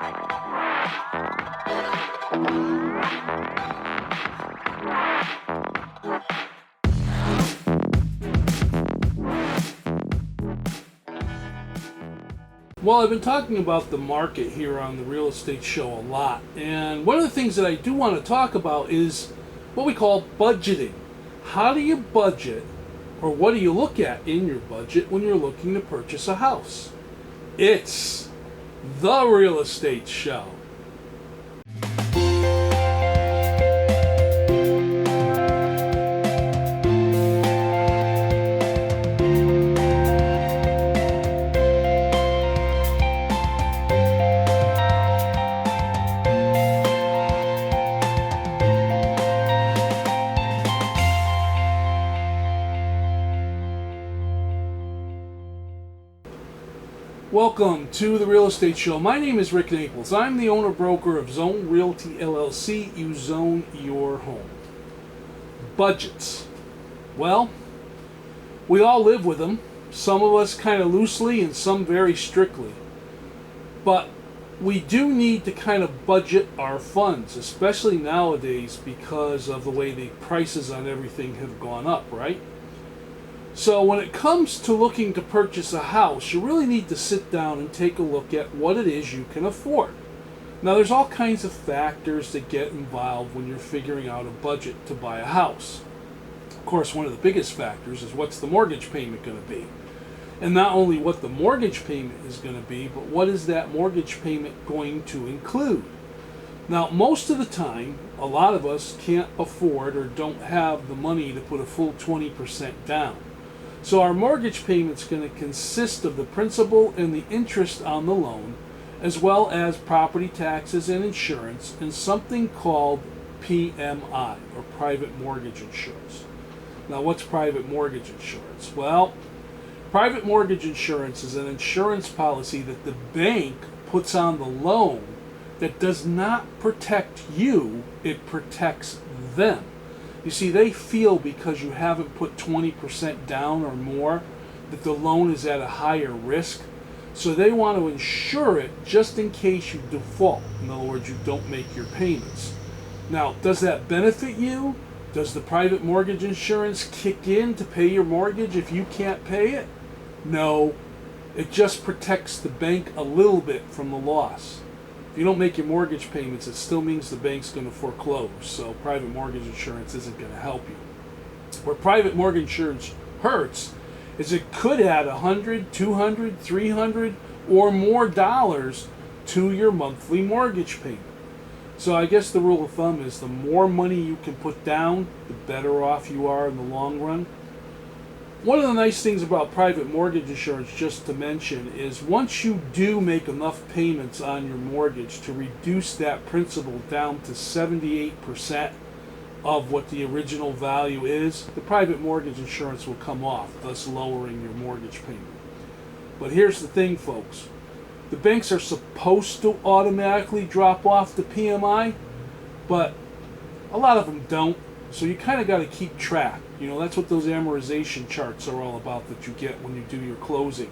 Well, I've been talking about the market here on the real estate show a lot, and one of the things that I do want to talk about is what we call budgeting. How do you budget, or what do you look at in your budget when you're looking to purchase a house? It's the real estate show. Welcome to the Real Estate Show. My name is Rick Naples. I'm the owner-broker of Zone Realty LLC. You zone your home. Budgets. Well, we all live with them. Some of us kind of loosely and some very strictly. But we do need to kind of budget our funds, especially nowadays because of the way the prices on everything have gone up, right? So when it comes to looking to purchase a house, you really need to sit down and take a look at what it is you can afford. Now there's all kinds of factors that get involved when you're figuring out a budget to buy a house. Of course, one of the biggest factors is what's the mortgage payment going to be. And not only what the mortgage payment is going to be, but what is that mortgage payment going to include? Now, most of the time, a lot of us can't afford or don't have the money to put a full 20% down. So our mortgage payment is going to consist of the principal and the interest on the loan, as well as property taxes and insurance, and something called PMI, or private mortgage insurance. Now, what's private mortgage insurance? Well, private mortgage insurance is an insurance policy that the bank puts on the loan that does not protect you, it protects them. You see, they feel because you haven't put 20% down or more that the loan is at a higher risk. So they want to insure it just in case you default. In other words, you don't make your payments. Now, does that benefit you? Does the private mortgage insurance kick in to pay your mortgage if you can't pay it? No. It just protects the bank a little bit from the loss. If you don't make your mortgage payments, it still means the bank's going to foreclose, so private mortgage insurance isn't going to help you. Where private mortgage insurance hurts is it could add $100, $200, $300 or more dollars to your monthly mortgage payment. So I guess the rule of thumb is the more money you can put down, the better off you are in the long run. One of the nice things about private mortgage insurance, just to mention, is once you do make enough payments on your mortgage to reduce that principal down to 78% of what the original value is, the private mortgage insurance will come off, thus lowering your mortgage payment. But here's the thing, folks. The banks are supposed to automatically drop off the PMI, but a lot of them don't. So you kind of got to keep track. You know, that's what those amortization charts are all about that you get when you do your closing.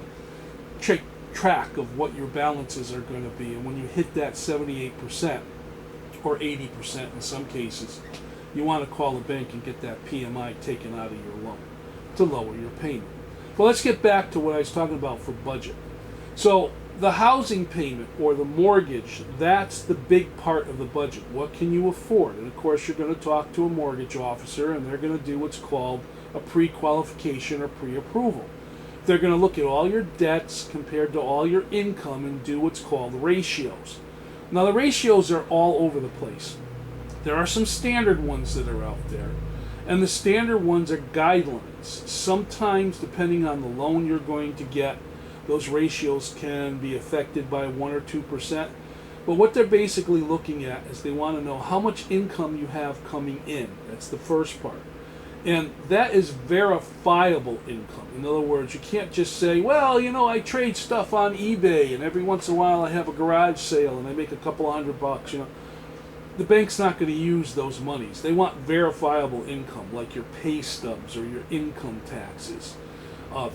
Take track of what your balances are going to be. And when you hit that 78% or 80% in some cases, you want to call the bank and get that PMI taken out of your loan to lower your payment. Well, let's get back to what I was talking about for budget. So the housing payment or the mortgage, that's the big part of the budget. What can you afford? And of course, you're going to talk to a mortgage officer and they're going to do what's called a pre-qualification or pre-approval. They're going to look at all your debts compared to all your income and do what's called ratios. Now, the ratios are all over the place. There are some standard ones that are out there, and the standard ones are guidelines. Sometimes, depending on the loan you're going to get, those ratios can be affected by 1 or 2%. But what they're basically looking at is they want to know how much income you have coming in. That's the first part. And that is verifiable income. In other words, you can't just say, well, you know, I trade stuff on eBay and every once in a while I have a garage sale and I make a couple $100, you know. The bank's not going to use those monies. They want verifiable income, like your pay stubs or your income taxes.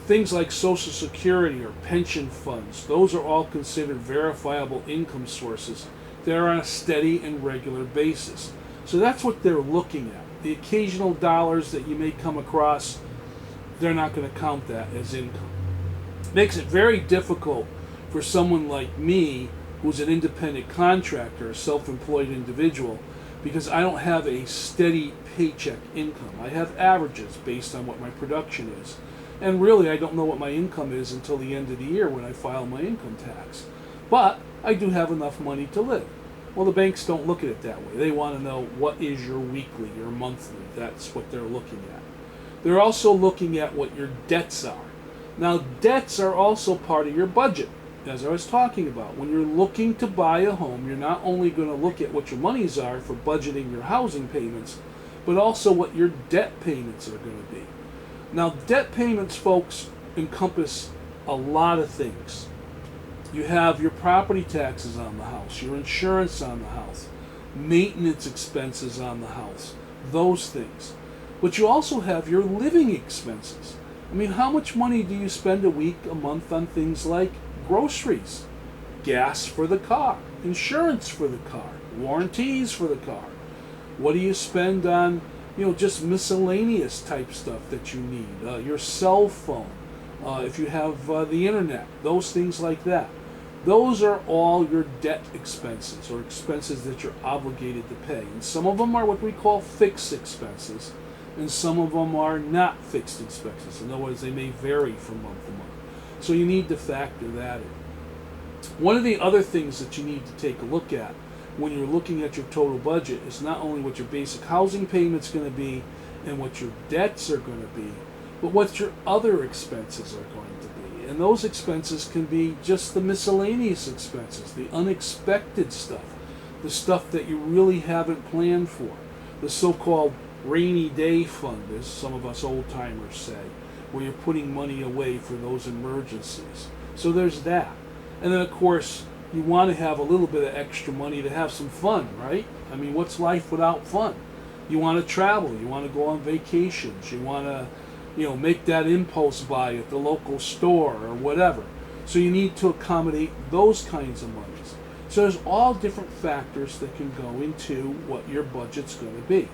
Things like Social Security or pension funds, those are all considered verifiable income sources. They're on a steady and regular basis. So that's what they're looking at. The occasional dollars that you may come across, they're not going to count that as income. Makes it very difficult for someone like me, who's an independent contractor, a self-employed individual, because I don't have a steady paycheck income. I have averages based on what my production is. And really, I don't know what my income is until the end of the year when I file my income tax. But I do have enough money to live. Well, the banks don't look at it that way. They want to know what is your weekly, your monthly. That's what they're looking at. They're also looking at what your debts are. Now, debts are also part of your budget. As I was talking about, when you're looking to buy a home, you're not only going to look at what your monies are for budgeting your housing payments, but also what your debt payments are going to be. Now, debt payments, folks, encompass a lot of things. You have your property taxes on the house, your insurance on the house, maintenance expenses on the house, those things. But you also have your living expenses. I mean, how much money do you spend a week, a month on things like groceries, gas for the car, insurance for the car, warranties for the car? What do you spend on, just miscellaneous type stuff that you need? Your cell phone, if you have the internet, those things like that. Those are all your debt expenses, or expenses that you're obligated to pay. And some of them are what we call fixed expenses, and some of them are not fixed expenses. In other words, they may vary from month to month. So you need to factor that in. One of the other things that you need to take a look at when you're looking at your total budget is not only what your basic housing payment's going to be and what your debts are going to be, but what your other expenses are going to be. And those expenses can be just the miscellaneous expenses, the unexpected stuff, the stuff that you really haven't planned for, the so-called rainy day fund, as some of us old-timers say, where you're putting money away for those emergencies. So there's that. And then, of course, you want to have a little bit of extra money to have some fun, right? I mean, what's life without fun? You want to travel. You want to go on vacations. You want to, make that impulse buy at the local store or whatever. So you need to accommodate those kinds of monies. So there's all different factors that can go into what your budget's going to be.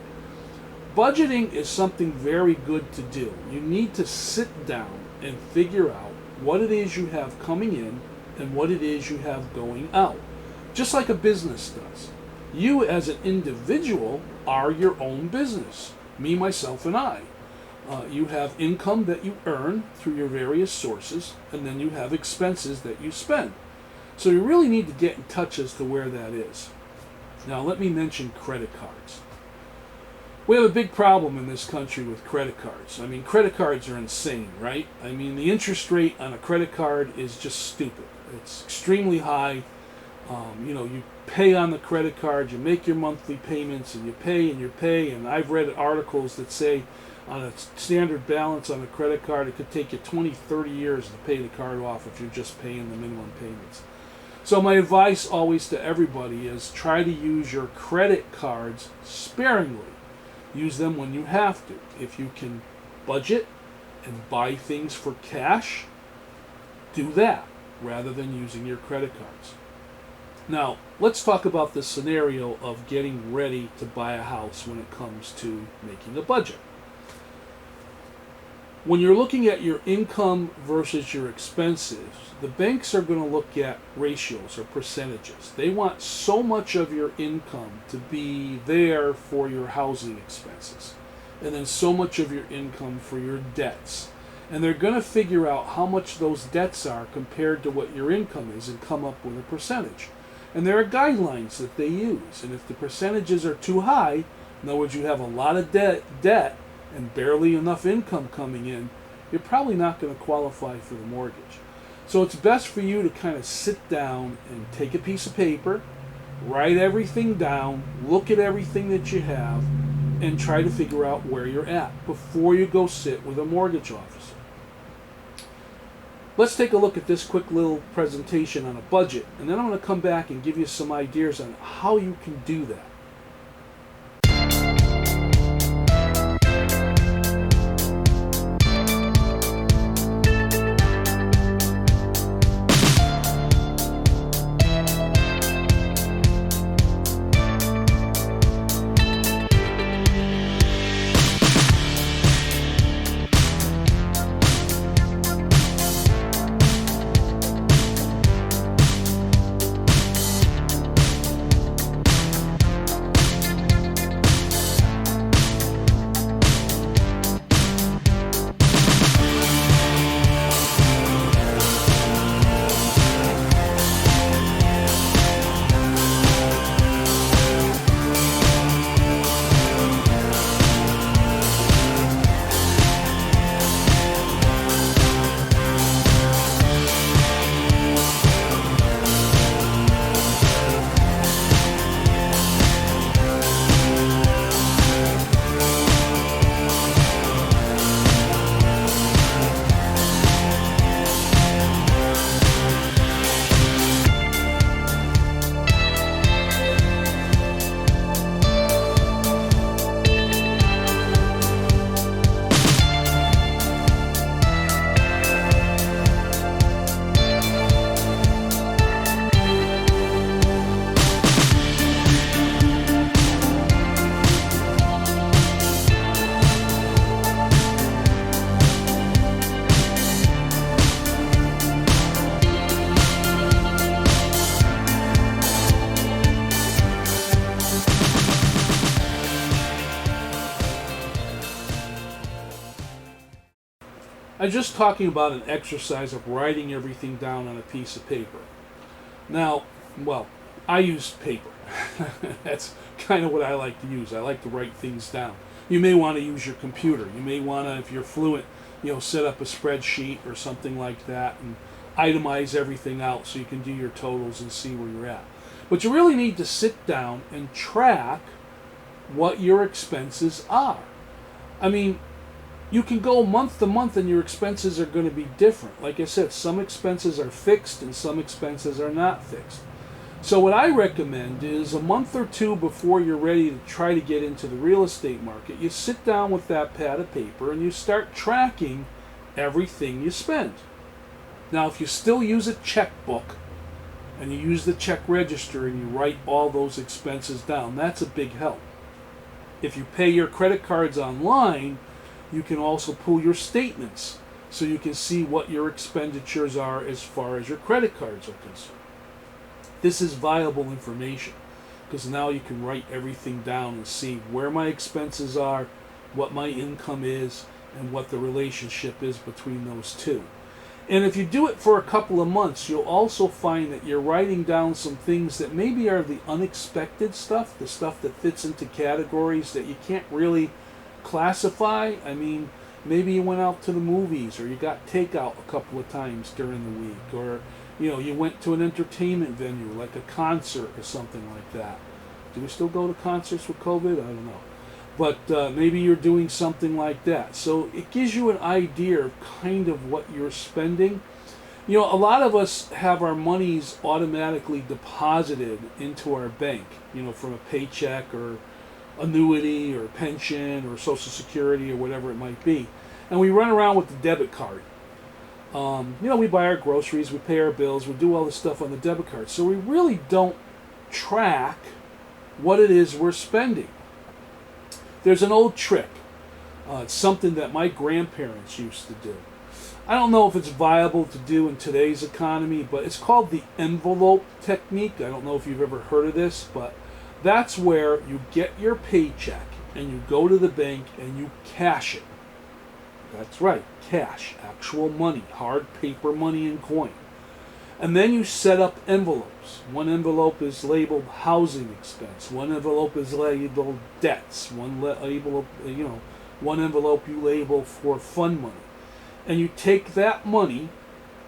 Budgeting is something very good to do. You need to sit down and figure out what it is you have coming in and what it is you have going out. Just like a business does. You as an individual are your own business. Me, myself, and I. You have income that you earn through your various sources, and then you have expenses that you spend. So you really need to get in touch as to where that is. Now let me mention credit cards. We have a big problem in this country with credit cards. I mean, credit cards are insane, right? I mean, the interest rate on a credit card is just stupid. It's extremely high. You pay on the credit card, you make your monthly payments, and you pay, and I've read articles that say on a standard balance on a credit card, it could take you 20, 30 years to pay the card off if you're just paying the minimum payments. So my advice always to everybody is try to use your credit cards sparingly. Use them when you have to. If you can budget and buy things for cash, do that rather than using your credit cards. Now, let's talk about the scenario of getting ready to buy a house when it comes to making a budget. When you're looking at your income versus your expenses, the banks are going to look at ratios or percentages. They want so much of your income to be there for your housing expenses, and then so much of your income for your debts. And they're going to figure out how much those debts are compared to what your income is and come up with a percentage. And there are guidelines that they use. And if the percentages are too high, in other words, you have a lot of debt and barely enough income coming in, you're probably not going to qualify for the mortgage. So it's best for you to kind of sit down and take a piece of paper, write everything down, look at everything that you have, and try to figure out where you're at before you go sit with a mortgage officer. Let's take a look at this quick little presentation on a budget, and then I'm going to come back and give you some ideas on how you can do that. I'm just talking about an exercise of writing everything down on a piece of paper. Now, well, I use paper. That's kind of what I like to use. I like to write things down. You may want to use your computer. You may want to, if you're fluent, set up a spreadsheet or something like that and itemize everything out so you can do your totals and see where you're at. But you really need to sit down and track what your expenses are. I mean, you can go month to month and your expenses are going to be different. Like I said, some expenses are fixed and some expenses are not fixed. So what I recommend is a month or two before you're ready to try to get into the real estate market, you sit down with that pad of paper and you start tracking everything you spend. Now, if you still use a checkbook and you use the check register and you write all those expenses down, that's a big help. If you pay your credit cards online, you can also pull your statements so you can see what your expenditures are as far as your credit cards are concerned. This is valuable information because now you can write everything down and see where my expenses are, what my income is, and what the relationship is between those two. And if you do it for a couple of months, you'll also find that you're writing down some things that maybe are the unexpected stuff, the stuff that fits into categories that you can't really classify. I mean, maybe you went out to the movies or you got takeout a couple of times during the week, or you went to an entertainment venue like a concert or something like that. Do we still go to concerts with COVID? I don't know. But maybe you're doing something like that. So it gives you an idea of kind of what you're spending. A lot of us have our monies automatically deposited into our bank, from a paycheck or annuity or pension or Social Security or whatever it might be. And we run around with the debit card. We buy our groceries, we pay our bills, we do all this stuff on the debit card. So we really don't track what it is we're spending. There's an old trick. It's something that my grandparents used to do. I don't know if it's viable to do in today's economy, but it's called the envelope technique. I don't know if you've ever heard of this, but that's where you get your paycheck and you go to the bank and you cash it. That's right, cash, actual money, hard paper money and coin. And then you set up envelopes. One envelope is labeled housing expense. One envelope is labeled debts. One envelope you label for fund money. And you take that money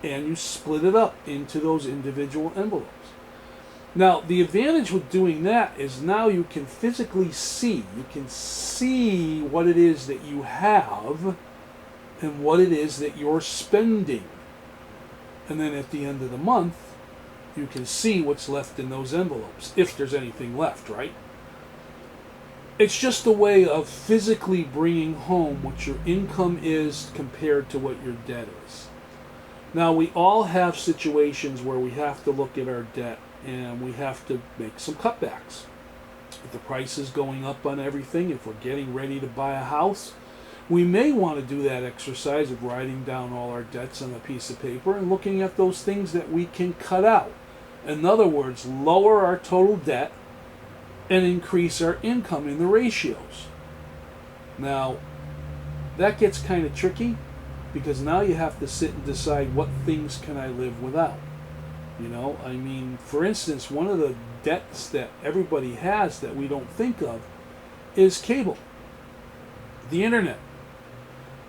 and you split it up into those individual envelopes. Now, the advantage with doing that is now you can physically see. You can see what it is that you have and what it is that you're spending. And then at the end of the month, you can see what's left in those envelopes, if there's anything left, right? It's just a way of physically bringing home what your income is compared to what your debt is. Now, we all have situations where we have to look at our debt and we have to make some cutbacks. If the price is going up on everything, if we're getting ready to buy a house, we may want to do that exercise of writing down all our debts on a piece of paper and looking at those things that we can cut out. In other words, lower our total debt and increase our income in the ratios. Now, that gets kind of tricky because now you have to sit and decide what things can I live without. For instance, one of the debts that everybody has that we don't think of is cable, the internet.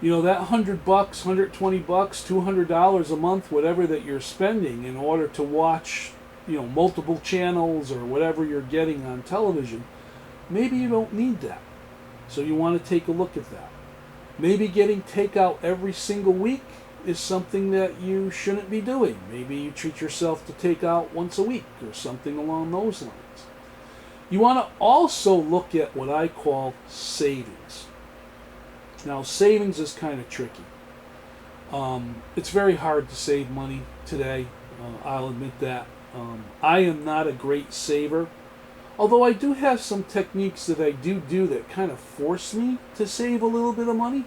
That $100, $120, $200 a month, whatever that you're spending in order to watch, multiple channels or whatever you're getting on television, maybe you don't need that. So you want to take a look at that. Maybe getting takeout every single week is something that you shouldn't be doing. Maybe you treat yourself to takeout once a week or something along those lines. You want to also look at what I call savings. Now, savings is kind of tricky. It's very hard to save money today. I'll admit that. I am not a great saver, although I do have some techniques that I do that kind of force me to save a little bit of money.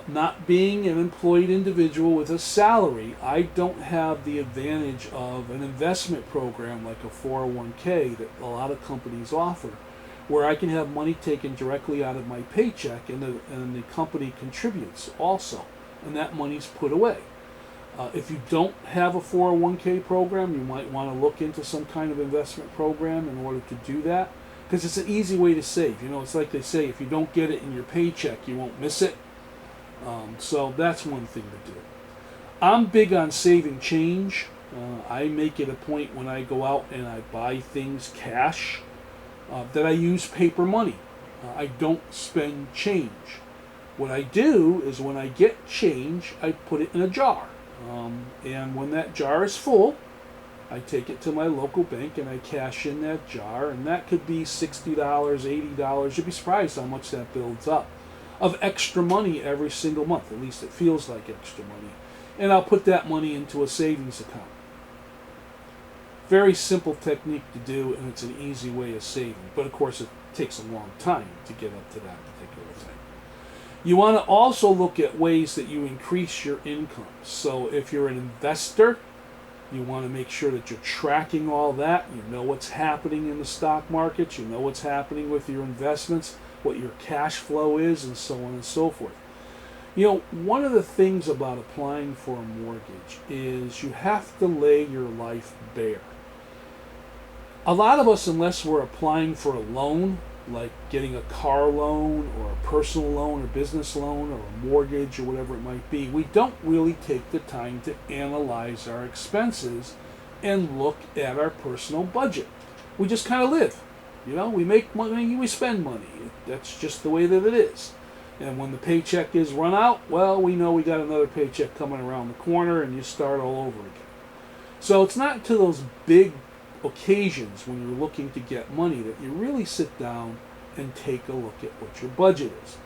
Not being an employed individual with a salary, I don't have the advantage of an investment program like a 401k that a lot of companies offer, where I can have money taken directly out of my paycheck and the company contributes also. and that money's put away. If you don't have a 401k program, you might want to look into some kind of investment program in order to do that, because it's an easy way to save. You know, it's like they say, if you don't get it in your paycheck, you won't miss it. So that's one thing to do. I'm big on saving change. I make it a point when I go out and I buy things cash that I use paper money. I don't spend change. What I do is when I get change, I put it in a jar. And when that jar is full, I take it to my local bank and I cash in that jar. And that could be $60, $80. You'd be surprised how much that builds up of extra money every single month. At least it feels like extra money. And I'll put that money into a savings account. Very simple technique to do, and it's an easy way of saving. But of course, it takes a long time to get up to that particular thing. You want to also look at ways that you increase your income. So if you're an investor, you want to make sure that you're tracking all that. You know what's happening in the stock markets. You know what's happening with your investments, what your cash flow is, and so on and so forth. You know, one of the things about applying for a mortgage is you have to lay your life bare. A lot of us, unless we're applying for a loan, like getting a car loan or a personal loan or business loan or a mortgage or whatever it might be, we don't really take the time to analyze our expenses and look at our personal budget. We just kind of live. You know, we make money, we spend money. That's just the way that it is. And when the paycheck is run out, well, we know we got another paycheck coming around the corner and you start all over again. So it's not to those big occasions when you're looking to get money that you really sit down and take a look at what your budget is.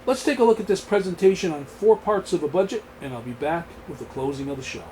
Let's take a look at this presentation on 4 parts of a budget, and I'll be back with the closing of the show.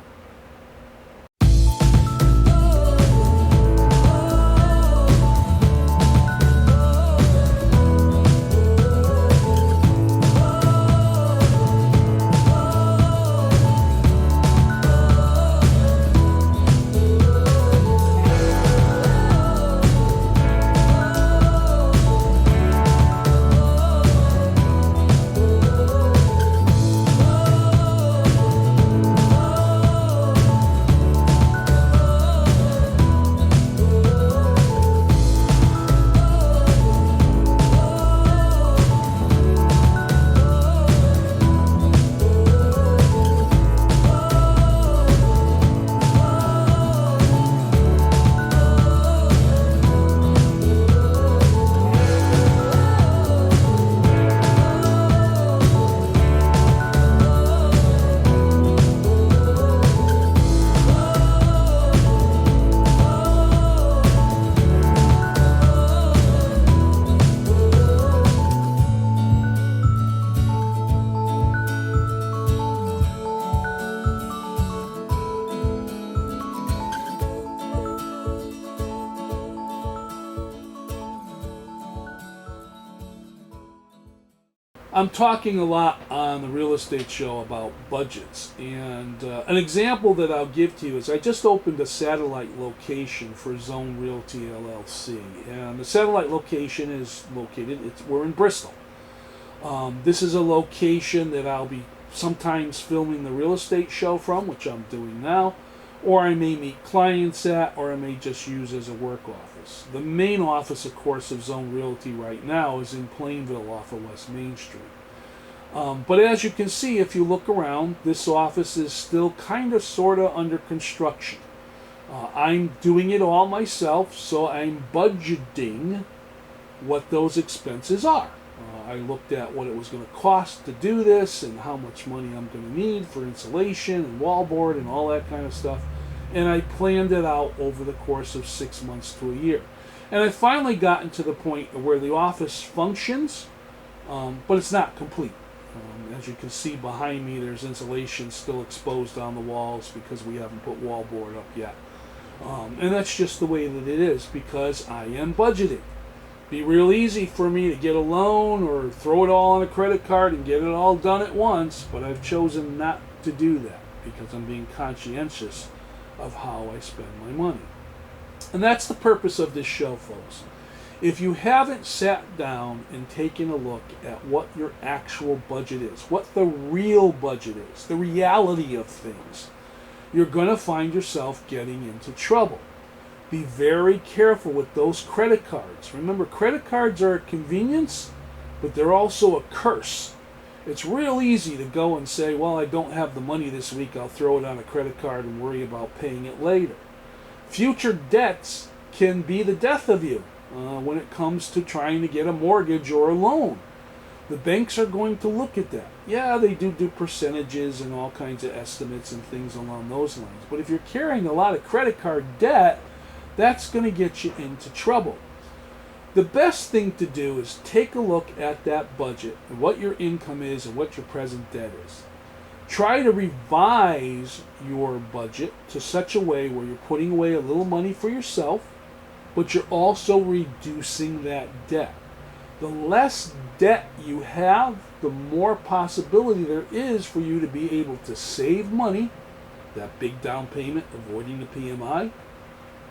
I'm talking a lot on the real estate show about budgets, and an example that I'll give to you is I just opened a satellite location for Zone Realty LLC, and the satellite location is located, we're in Bristol. This is a location that I'll be sometimes filming the real estate show from, which I'm doing now, or I may meet clients at, or I may just use as a work office. The main office, of course, of Zone Realty right now is in Plainville off of West Main Street. But as you can see, if you look around, this office is still kind of sort of under construction. I'm doing it all myself, so I'm budgeting what those expenses are. I looked at what it was going to cost to do this and how much money I'm going to need for insulation and wallboard and all that kind of stuff. And I planned it out over the course of 6 months to a year. And I finally gotten to the point where the office functions, but it's not complete. As you can see behind me, there's insulation still exposed on the walls because we haven't put wallboard up yet. And that's just the way that it is because I am budgeting. Be real easy for me to get a loan or throw it all on a credit card and get it all done at once, but I've chosen not to do that because I'm being conscientious of how I spend my money. And that's the purpose of this show, folks, If you haven't sat down and taken a look at what your actual budget is, what the real budget is, the reality of things, you're going to find yourself getting into trouble. Be very careful with those credit cards. Remember, credit cards are a convenience, but they're also a curse. It's real easy to go and say, well, I don't have the money this week, I'll throw it on a credit card and worry about paying it later. Future debts can be the death of you when it comes to trying to get a mortgage or a loan. The banks are going to look at that. Yeah, they do percentages and all kinds of estimates and things along those lines. But if you're carrying a lot of credit card debt, that's going to get you into trouble. The best thing to do is take a look at that budget and what your income is and what your present debt is. Try to revise your budget to such a way where you're putting away a little money for yourself, but you're also reducing that debt. The less debt you have, the more possibility there is for you to be able to save money, that big down payment, avoiding the PMI,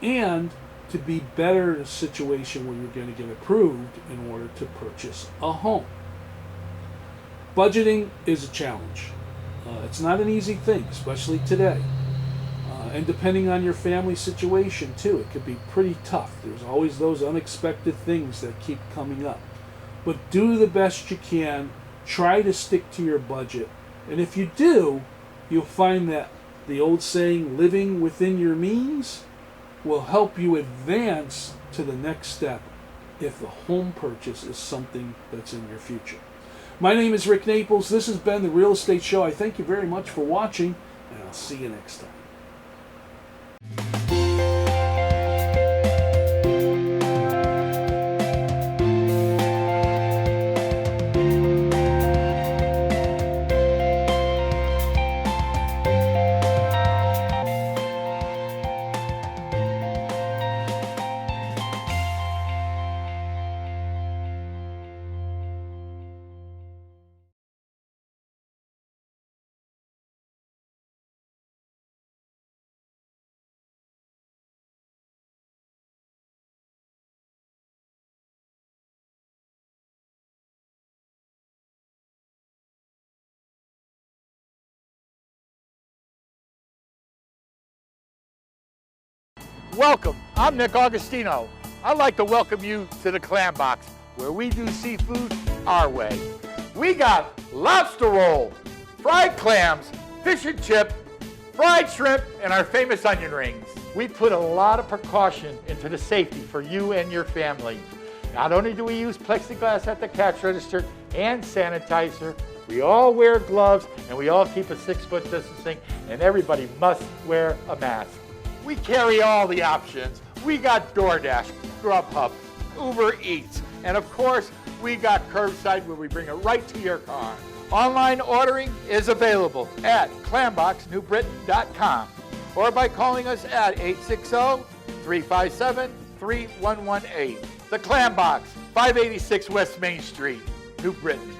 and to be better in a situation where you're going to get approved in order to purchase a home. Budgeting is a challenge. It's not an easy thing, especially today. And depending on your family situation too, it could be pretty tough. There's always those unexpected things that keep coming up. But do the best you can. Try to stick to your budget. And if you do, you'll find that the old saying, living within your means, will help you advance to the next step if the home purchase is something that's in your future. My name is Rick Naples. This has been The Real Estate Show. I thank you very much for watching, and I'll see you next time. Welcome, I'm Nick Augustino. I'd like to welcome you to the Clam Box, where we do seafood our way. We got lobster roll, fried clams, fish and chip, fried shrimp, and our famous onion rings. We put a lot of precaution into the safety for you and your family. Not only do we use plexiglass at the cash register and sanitizer, we all wear gloves and we all keep a 6-foot distancing, and everybody must wear a mask. We carry all the options. We got DoorDash, Grubhub, Uber Eats, and of course, we got curbside where we bring it right to your car. Online ordering is available at clamboxnewbritain.com or by calling us at 860-357-3118. The Clam Box, 586 West Main Street, New Britain.